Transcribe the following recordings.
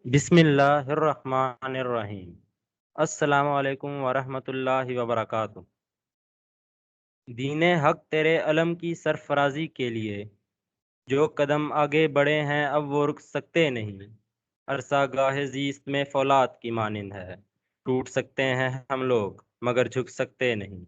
بسم اللہ الرحمن الرحیم۔ السلام علیکم ورحمۃ اللہ وبرکاتہ۔ دین حق تیرے علم کی سرفرازی کے لیے جو قدم آگے بڑھے ہیں اب وہ رک سکتے نہیں۔ عرصہ گاہ زیست میں فولاد کی مانند ہے، ٹوٹ سکتے ہیں ہم لوگ مگر جھک سکتے نہیں۔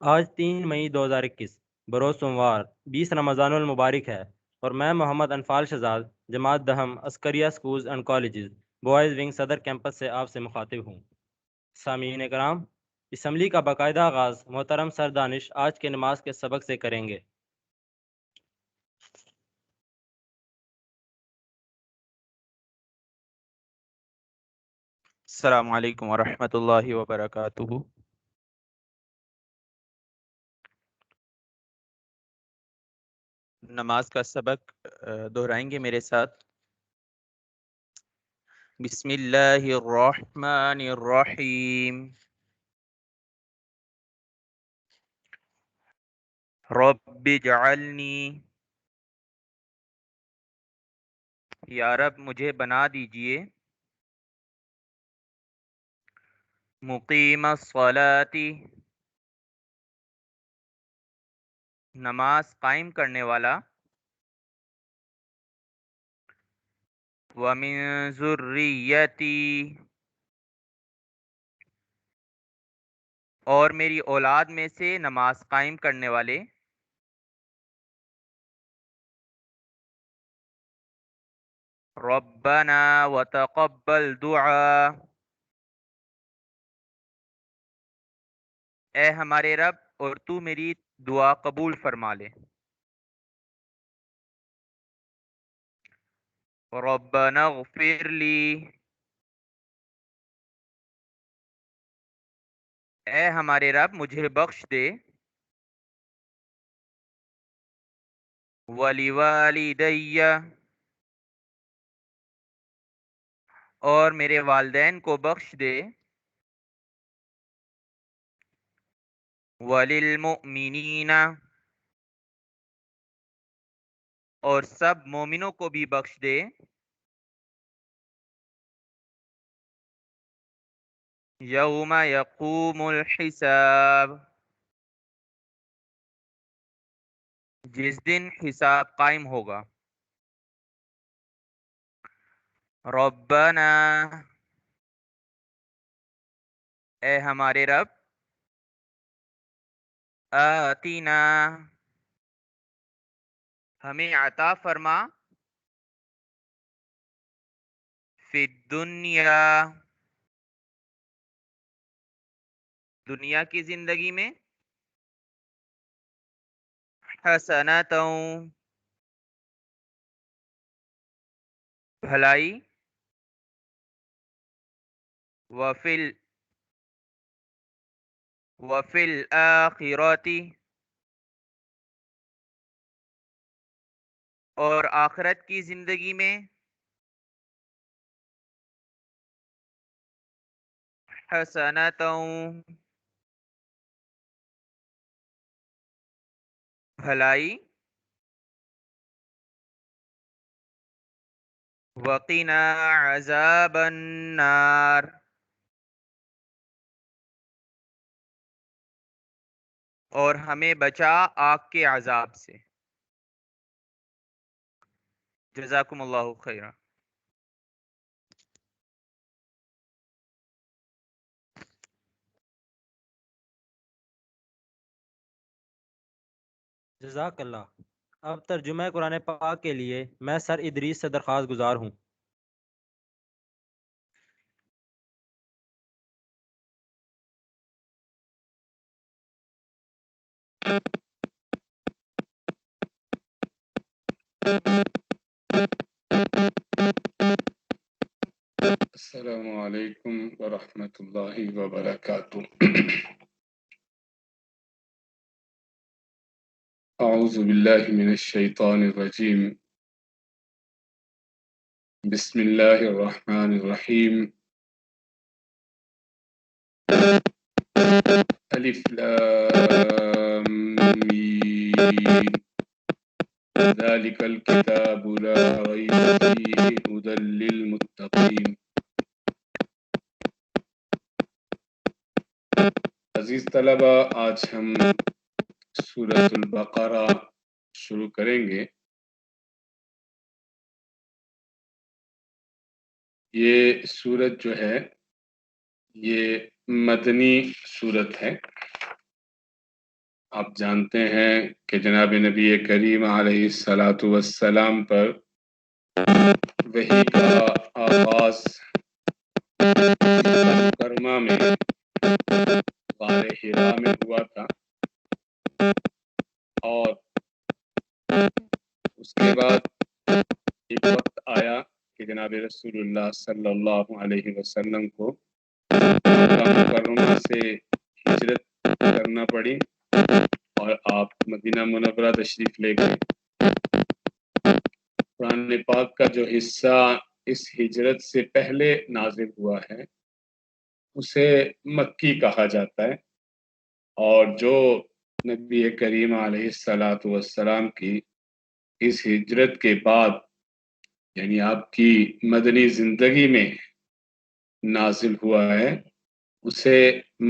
آج 3 مئی 2021 بروز سوموار 20 رمضان المبارک ہے، اور میں محمد انفال شہزاد جماعت دہم Askaria schools and colleges boys wing Saddar campus سے آپ سے مخاطب ہوں۔ سامعین کرام، اسمبلی کا باقاعدہ آغاز محترم سر دانش آج کے نماز کے سبق سے کریں گے۔ السلام علیکم ورحمۃ اللہ وبرکاتہ۔ نماز کا سبق دہرائیں گے میرے ساتھ۔ بسم اللہ الرحمن الرحیم۔ رب اجعلنی، یا رب مجھے بنا دیجئے، مقیم الصلاۃ، نماز قائم کرنے والا، ومن ذریتی، اور میری اولاد میں سے نماز قائم کرنے والے، ربنا وتقبل دعا، اے ہمارے رب اور تو میری دعا قبول فرما لے۔ ربنا اغفر لی، اے ہمارے رب مجھے بخش دے، ولیوالدی، اور میرے والدین کو بخش دے، وللمؤمنین، اور سب مومنوں کو بھی بخش دے، یوم یقوم الحساب، جس دن حساب قائم ہوگا۔ ربنا، اے ہمارے رب، آتینا، ہمیں عطا فرما، فی الدنیا، دنیا کی زندگی میں، حسنۃ، بھلائی، وفی الآخرۃ، اور آخرت کی زندگی میں، حسنۃ، بھلائی، وقنا عذاب النار، اور ہمیں بچا آگ کے عذاب سے۔ جزاکم اللہ خیرا۔ جزاک اللہ۔ اب ترجمہ قرآن پاک کے لیے میں سر ادریس سے درخواست گزار ہوں۔ السلام علیکم ورحمۃ اللہ وبرکاتہ۔ اعوذ باللہ من الشیطان الرجیم، بسم اللہ الرحمن الرحیم، الف لام میم، ذَلِكَ الْكِتَابُ لَا رَيْبَ فِيهِ هُدًى لِّلْمُتَّقِينَ۔ عزیز طلبہ، آج ہم سورۃ البقرہ شروع کریں گے۔ یہ سورت جو ہے یہ مدنی سورت ہے۔ آپ جانتے ہیں کہ جناب نبی کریم علیہ الصلاۃ والسلام پر وحی کا آغاز مکہ مکرمہ میں غار حرا میں ہوا تھا، اور اس کے بعد ایک وقت آیا کہ جناب رسول اللہ صلی اللہ علیہ وسلم کو مکہ مکرمہ سے ہجرت کرنا پڑی اور آپ مدینہ منورہ تشریف لے گئے۔ قرآن پاک کا جو حصہ اس ہجرت سے پہلے نازل ہوا ہے اسے مکی کہا جاتا ہے، اور جو نبی کریم علیہ الصلاۃ والسلام کی اس ہجرت کے بعد یعنی آپ کی مدنی زندگی میں نازل ہوا ہے اسے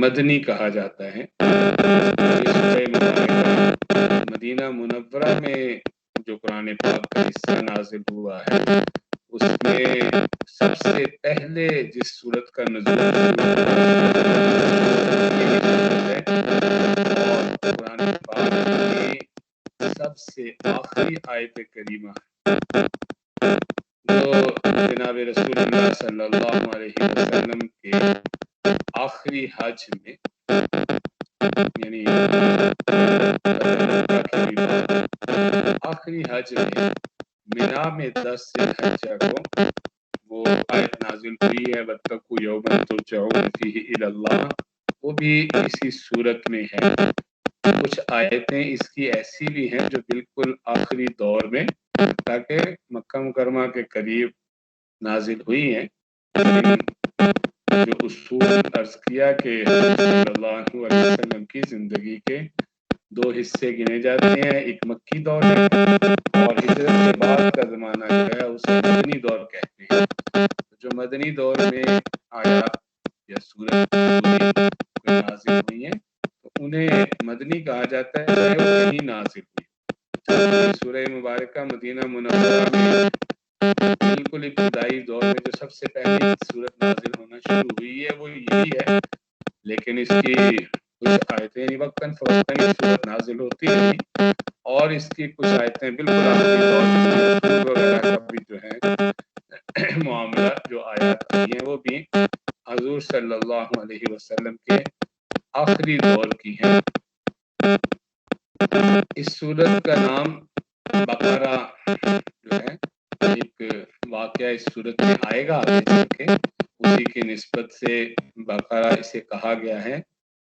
مدنی کہا جاتا ہے۔ مدینہ منورہ میں جو قرآن پاک کا حصہ نازل ہوا ہے اس میں سب سے پہلے جس سورت کا نزول ہے اور قرآن پاک میں سب سے آخری آیت کریمہ جو جناب رسول اللہ صلی اللہ علیہ وسلم کے آخری حج میں یعنی آخری حج میں مینا میں 10 ذی الحجہ کو وہ آیت نازل ہوئی ہے وَاتَّقُوا يَوْمًا تُرْجَعُونَ فِيهِ إِلَى اللَّهِ، وہ بھی اسی صورت میں ہے۔ کچھ آیتیں اس کی ایسی بھی ہیں جو بالکل آخری دور میں تاکہ مکہ مکرمہ کے قریب نازل ہوئی ہیں، جو اصول عرض کیا کہ صلی اللہ علیہ وسلم کی زندگی کے 2 حصے گنے جاتے ہیں، ایک مکی دور ہے اور ہجرت کے بعد کا زمانہ جو ہے اسے مدنی دور کہتے ہیں۔ جو مدنی دور میں آیات یا سورت نازل ہوئی ہیں تو انہیں مدنی کہا جاتا ہے، چاہے وہ کہیں نازل ہوئی۔ سورہ مبارکہ مدینہ منورہ میں بالکل ابتدائی دور میں جو سب سے پہلی سورت نازل ہونا شروع ہوئی ہے وہ یہی ہے، لیکن اس کی کچھ آیتیں یعنی وقتاً فوقتاً یہ سورت نازل ہوتی رہی اور اس کی کچھ آیتیں بالکل آخری دور وغیرہ کا بھی جو ہے معاملہ جو آیات آئی ہیں وہ بھی حضور صلی اللہ علیہ وسلم کے آخری دور کی ہیں۔ اس سورت کا نام بقرہ جو ہے ایک واقعہ اس صورت میں آئے گا آگے چل کے، اسی کی نسبت سے بقرہ اسے کہا گیا ہے،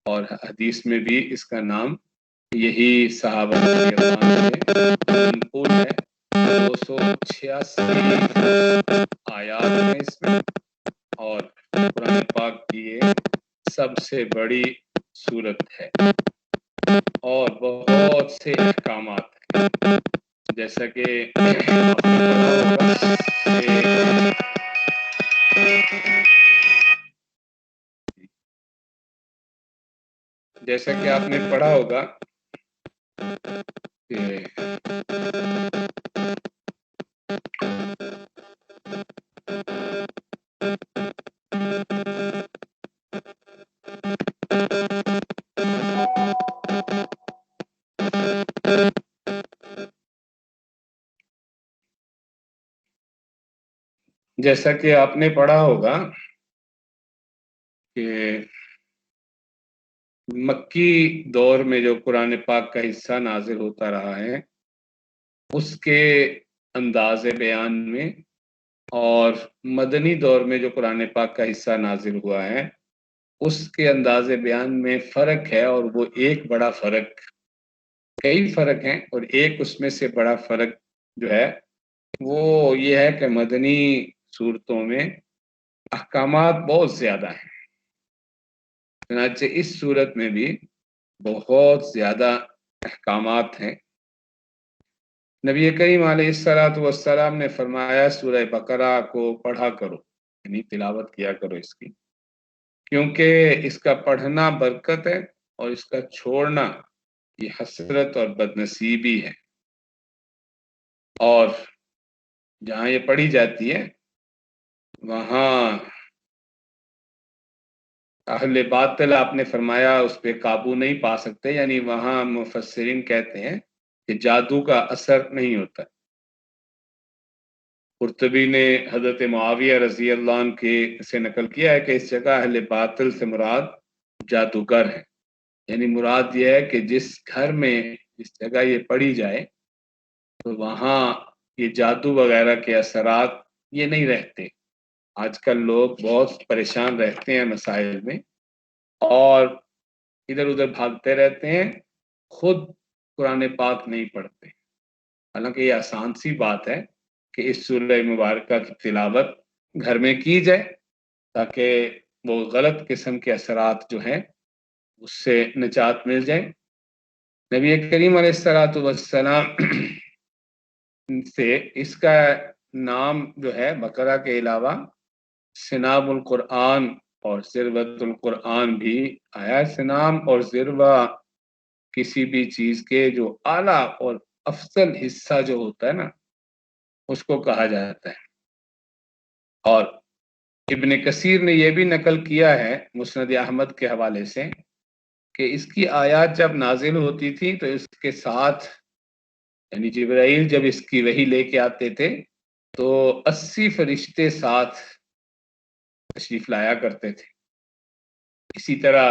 اور حدیث میں بھی اس کا نام یہی صحابہ رضی اللہ عنہ سے منقول ہے۔ 286 آیات ہیں اس میں، اور قرآن پاک کی یہ سب سے بڑی سورت ہے اور بہت سے احکامات ہیں، جیسا کہ آپ نے پڑھا ہوگا کہ جیسا کہ آپ نے پڑھا ہوگا کہ مکی دور میں جو قرآن پاک کا حصہ نازل ہوتا رہا ہے اس کے انداز بیان میں اور مدنی دور میں جو قرآن پاک کا حصہ نازل ہوا ہے اس کے انداز بیان میں فرق ہے، اور وہ ایک بڑا فرق، کئی فرق ہیں اور ایک اس میں سے بڑا فرق جو ہے وہ یہ ہے کہ مدنی صورتوں میں احکامات بہت زیادہ ہیں، چنانچہ اس صورت میں بھی بہت زیادہ احکامات ہیں۔ نبی کریم علیہ الصلوۃ والسلام نے فرمایا سورہ بقرہ کو پڑھا کرو، یعنی تلاوت کیا کرو اس کی، کیونکہ اس کا پڑھنا برکت ہے اور اس کا چھوڑنا یہ حسرت اور بدنصیبی ہے۔ اور جہاں یہ پڑھی جاتی ہے وہاں اہل باطل آپ نے فرمایا اس پہ قابو نہیں پا سکتے، یعنی وہاں مفسرین کہتے ہیں کہ جادو کا اثر نہیں ہوتا۔ قرطبی نے حضرت معاویہ رضی اللہ عنہ کے سے نقل کیا ہے کہ اس جگہ اہل باطل سے مراد جادوگر ہے، یعنی مراد یہ ہے کہ جس گھر میں جس جگہ یہ پڑھی جائے تو وہاں یہ جادو وغیرہ کے اثرات یہ نہیں رہتے۔ آج کل لوگ بہت پریشان رہتے ہیں مسائل میں اور ادھر ادھر بھاگتے رہتے ہیں، خود قرآن پاک نہیں پڑھتے، حالانکہ یہ آسان سی بات ہے کہ اس سورہ مبارکہ کی تلاوت گھر میں کی جائے تاکہ وہ غلط قسم کے اثرات جو ہیں اس سے نجات مل جائے۔ نبی کریم علیہ الصلوۃ والسلام سے اس کا نام جو ہے بقرہ کے علاوہ سناب القرآن اور ذروۃ القرآن بھی آیا۔ سنام اور ذروہ کسی بھی چیز کے جو اعلیٰ اور افضل حصہ جو ہوتا ہے نا اس کو کہا جاتا ہے۔ اور ابن کثیر نے یہ بھی نقل کیا ہے مسند احمد کے حوالے سے کہ اس کی آیات جب نازل ہوتی تھی تو اس کے ساتھ یعنی جبرائیل جب اس کی وحی لے کے آتے تھے تو 80 فرشتے ساتھ تشریف لایا کرتے تھے۔ اسی طرح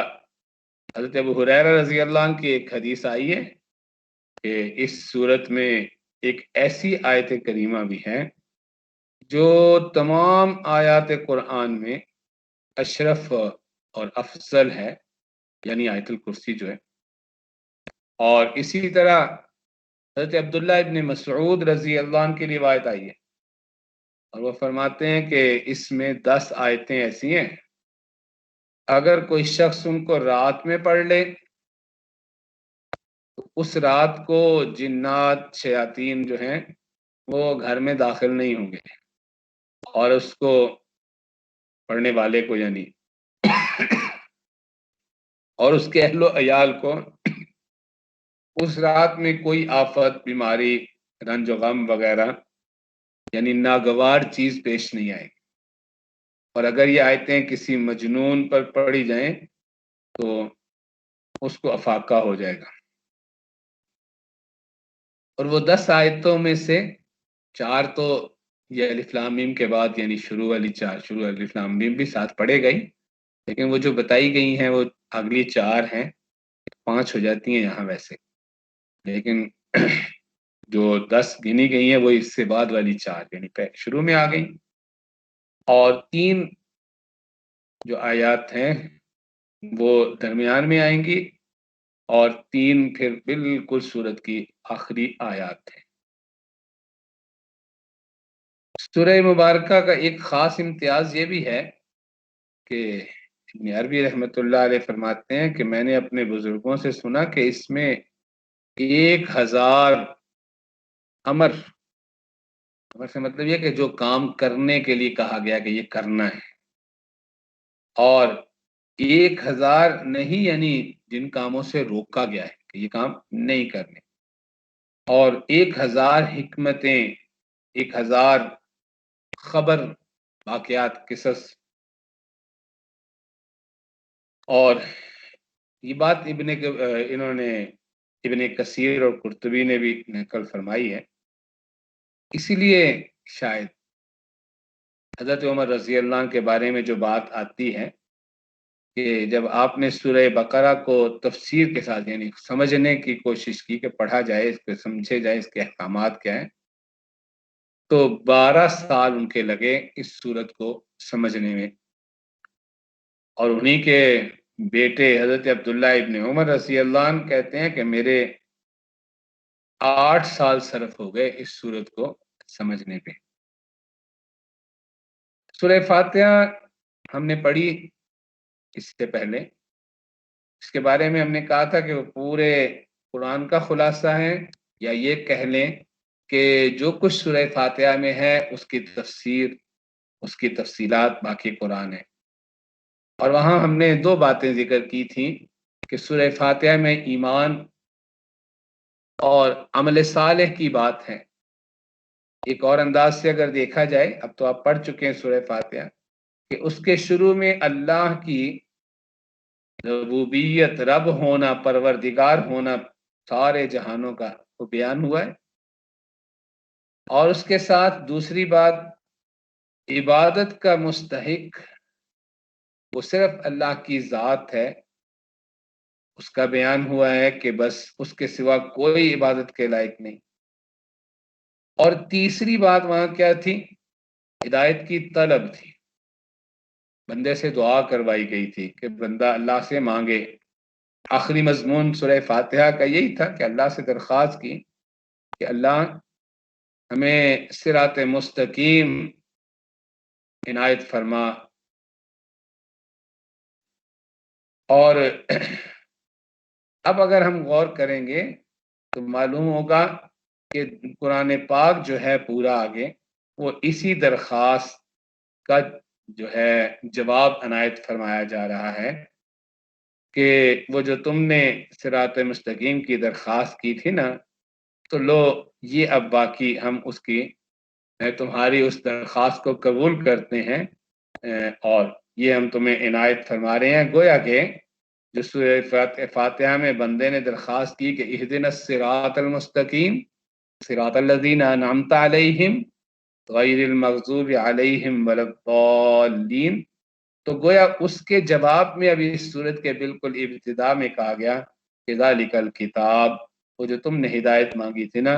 حضرت ابو ہریرہ رضی اللہ عنہ کی ایک حدیث آئی ہے کہ اس صورت میں ایک ایسی آیت کریمہ بھی ہے جو تمام آیات قرآن میں اشرف اور افضل ہے، یعنی آیت الکرسی جو ہے۔ اور اسی طرح حضرت عبداللہ ابن مسعود رضی اللہ عنہ کی روایت آئی ہے اور وہ فرماتے ہیں کہ اس میں 10 آیتیں ایسی ہیں اگر کوئی شخص ان کو رات میں پڑھ لے تو اس رات کو جنات شیاطین جو ہیں وہ گھر میں داخل نہیں ہوں گے اور اس کو پڑھنے والے کو یعنی اور اس کے اہل و عیال کو اس رات میں کوئی آفت، بیماری، رنج و غم وغیرہ یعنی ناگوار چیز پیش نہیں آئے گی۔ اور اگر یہ آیتیں کسی مجنون پر پڑھی جائیں تو اس کو افاقہ ہو جائے گا۔ اور وہ 10 آیتوں میں سے 4 تو یہ الف لام میم کے بعد یعنی شروع والی 4 شروع الف لام میم بھی ساتھ پڑھے گئی، لیکن وہ جو بتائی گئی ہیں وہ اگلی 4 ہیں، 5 ہو جاتی ہیں یہاں ویسے، لیکن جو 10 گنی گئی ہیں وہ اس سے بعد والی 4 یعنی شروع میں آ گئی۔ اور 3 جو آیات ہیں وہ درمیان میں آئیں گی اور 3 پھر بالکل سورت کی آخری آیات ہیں۔ سورہ مبارکہ کا ایک خاص امتیاز یہ بھی ہے کہ ابن عربی رحمۃ اللہ علیہ فرماتے ہیں کہ میں نے اپنے بزرگوں سے سنا کہ اس میں 1000 امر سے مطلب یہ کہ جو کام کرنے کے لیے کہا گیا کہ یہ کرنا ہے، اور 1000 نہیں یعنی جن کاموں سے روکا گیا ہے کہ یہ کام نہیں کرنے، اور 1000 حکمتیں، 1000 خبر، واقعات، قصص۔ اور یہ بات انہوں نے ابن کثیر اور قرطبی نے بھی نقل فرمائی ہے۔ اسی لیے شاید حضرت عمر رضی اللہ عنہ کے بارے میں جو بات آتی ہے کہ جب آپ نے سورہ بقرہ کو تفسیر کے ساتھ یعنی سمجھنے کی کوشش کی کہ پڑھا جائے، اس کو سمجھے جائے، اس کے احکامات کیا ہیں، تو 12 سال ان کے لگے اس سورت کو سمجھنے میں۔ اور انہی کے بیٹے حضرت عبداللہ ابن عمر رضی اللہ عنہ کہتے ہیں کہ میرے 8 سال صرف ہو گئے اس سورت کو سمجھنے پہ۔ سورہ فاتحہ ہم نے پڑھی اس سے پہلے، اس کے بارے میں ہم نے کہا تھا کہ وہ پورے قرآن کا خلاصہ ہے، یا یہ کہہ لیں کہ جو کچھ سورہ فاتحہ میں ہے اس کی تفسیر، اس کی تفصیلات باقی قرآن ہے۔ اور وہاں ہم نے دو باتیں ذکر کی تھیں کہ سورہ فاتحہ میں ایمان اور عمل صالح کی بات ہے۔ ایک اور انداز سے اگر دیکھا جائے، اب تو آپ پڑھ چکے ہیں سورہ فاتحہ، کہ اس کے شروع میں اللہ کی ربوبیت، رب ہونا، پروردگار ہونا سارے جہانوں کا وہ بیان ہوا ہے، اور اس کے ساتھ دوسری بات عبادت کا مستحق وہ صرف اللہ کی ذات ہے، اس کا بیان ہوا ہے کہ بس اس کے سوا کوئی عبادت کے لائق نہیں۔ اور تیسری بات وہاں کیا تھی؟ ہدایت کی طلب تھی، بندے سے دعا کروائی گئی تھی کہ بندہ اللہ سے مانگے۔ آخری مضمون سورہ فاتحہ کا یہی تھا کہ اللہ سے درخواست کی کہ اللہ ہمیں صراط مستقیم عنایت فرما۔ اور اب اگر ہم غور کریں گے تو معلوم ہوگا کہ قرآن پاک جو ہے پورا آگے وہ اسی درخواست کا جو ہے جواب عنایت فرمایا جا رہا ہے کہ وہ جو تم نے صراط مستقیم کی درخواست کی تھی نا، تو لو یہ اب باقی ہم اس کی تمہاری اس درخواست کو قبول کرتے ہیں اور یہ ہم تمہیں عنایت فرما رہے ہیں۔ گویا کہ جو سورہ فاتحہ میں بندے نے درخواست کی کہ اہدنا الصراط المستقیم صراط الذین انعمت علیہم غیر المغضوب علیہم ولا الضالین، تو گویا اس کے جواب میں ابھی اس سورت کے بالکل ابتدا میں کہا گیا کہ ذالک الکتاب، وہ جو تم نے ہدایت مانگی تھی نا،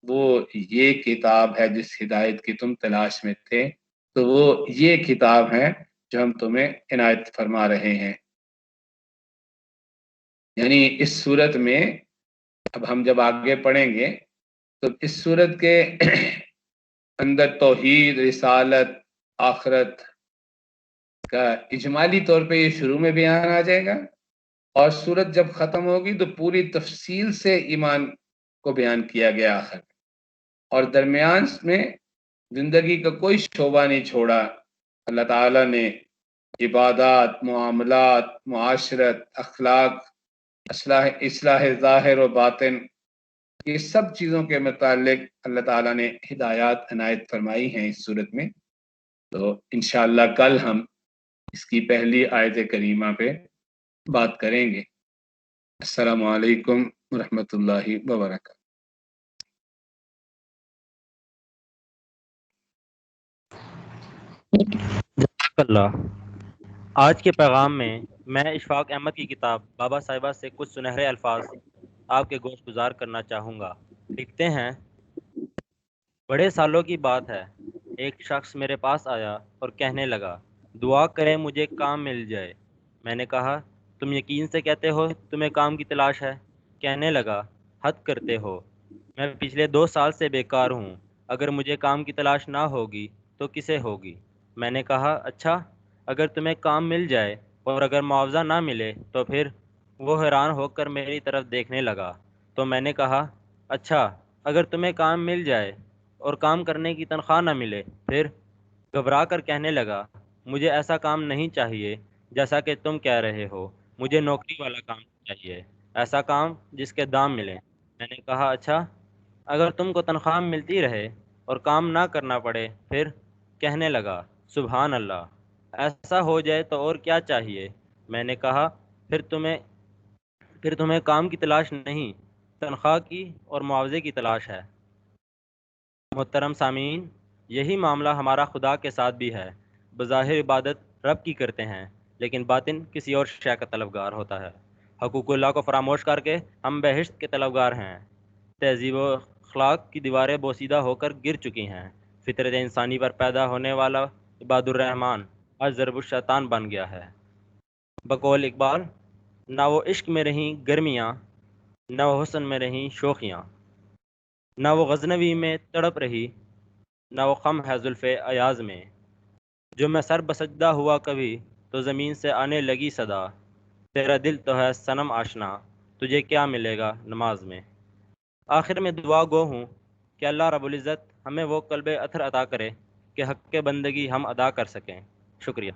وہ یہ کتاب ہے جس ہدایت کی تم تلاش میں تھے، تو وہ یہ کتاب ہے جو ہم تمہیں عنایت فرما رہے ہیں۔ یعنی اس صورت میں اب ہم جب آگے پڑھیں گے تو اس صورت کے اندر توحید، رسالت، آخرت کا اجمالی طور پہ یہ شروع میں بیان آ جائے گا، اور صورت جب ختم ہوگی تو پوری تفصیل سے ایمان کو بیان کیا گیا آخر، اور درمیان میں زندگی کا کوئی شعبہ نہیں چھوڑا۔ اللہ تعالیٰ نے عبادات، معاملات، معاشرت، اخلاق، اصلاح ظاہر و باطن، یہ سب چیزوں کے متعلق اللہ تعالیٰ نے ہدایات عنایت فرمائی ہیں اس صورت میں۔ تو انشاءاللہ کل ہم اس کی پہلی آیت کریمہ پہ بات کریں گے۔ السلام علیکم ورحمۃ اللہ وبرکاتہ۔ جزاک اللہ۔ آج کے پیغام میں میں اشفاق احمد کی کتاب بابا صاحبہ سے کچھ سنہرے الفاظ آپ کے گوش گزار کرنا چاہوں گا۔ لکھتے ہیں، بڑے سالوں کی بات ہے، ایک شخص میرے پاس آیا اور کہنے لگا، دعا کریں مجھے کام مل جائے۔ میں نے کہا، تم یقین سے کہتے ہو تمہیں کام کی تلاش ہے؟ کہنے لگا، حد کرتے ہو، میں پچھلے 2 سال سے بیکار ہوں، اگر مجھے کام کی تلاش نہ ہوگی تو کسے ہوگی؟ میں نے کہا، اچھا، اگر تمہیں کام مل جائے اور اگر معاوضہ نہ ملے تو پھر؟ وہ حیران ہو کر میری طرف دیکھنے لگا، تو میں نے کہا، اچھا، اگر تمہیں کام مل جائے اور کام کرنے کی تنخواہ نہ ملے پھر؟ گھبرا کر کہنے لگا، مجھے ایسا کام نہیں چاہیے جیسا کہ تم کہہ رہے ہو، مجھے نوکری والا کام چاہیے، ایسا کام جس کے دام ملیں۔ میں نے کہا، اچھا، اگر تم کو تنخواہ ملتی رہے اور کام نہ کرنا پڑے پھر؟ کہنے لگا، سبحان اللہ، ایسا ہو جائے تو اور کیا چاہیے؟ میں نے کہا، پھر تمہیں کام کی تلاش نہیں، تنخواہ کی اور معاوضے کی تلاش ہے۔ محترم سامعین، یہی معاملہ ہمارا خدا کے ساتھ بھی ہے۔ بظاہر عبادت رب کی کرتے ہیں، لیکن باطن کسی اور شے کا طلبگار ہوتا ہے۔ حقوق اللہ کو فراموش کر کے ہم بہشت کے طلبگار ہیں۔ تہذیب و اخلاق کی دیواریں بوسیدہ ہو کر گر چکی ہیں۔ فطرت انسانی پر پیدا ہونے والا عباد الرحمن آج ضرب الشیطان بن گیا ہے۔ بقول اقبال، نہ وہ عشق میں رہیں گرمیاں، نہ وہ حسن میں رہیں شوخیاں، نہ وہ غزنوی میں تڑپ رہی، نہ وہ خم ہے زلف ایاز میں۔ جو میں سر بسجدہ ہوا کبھی تو زمین سے آنے لگی صدا، تیرا دل تو ہے صنم آشنا، تجھے کیا ملے گا نماز میں۔ آخر میں دعا گو ہوں کہ اللہ رب العزت ہمیں وہ قلب اطہر عطا کرے کہ حق بندگی ہم ادا کر سکیں۔ شکریہ۔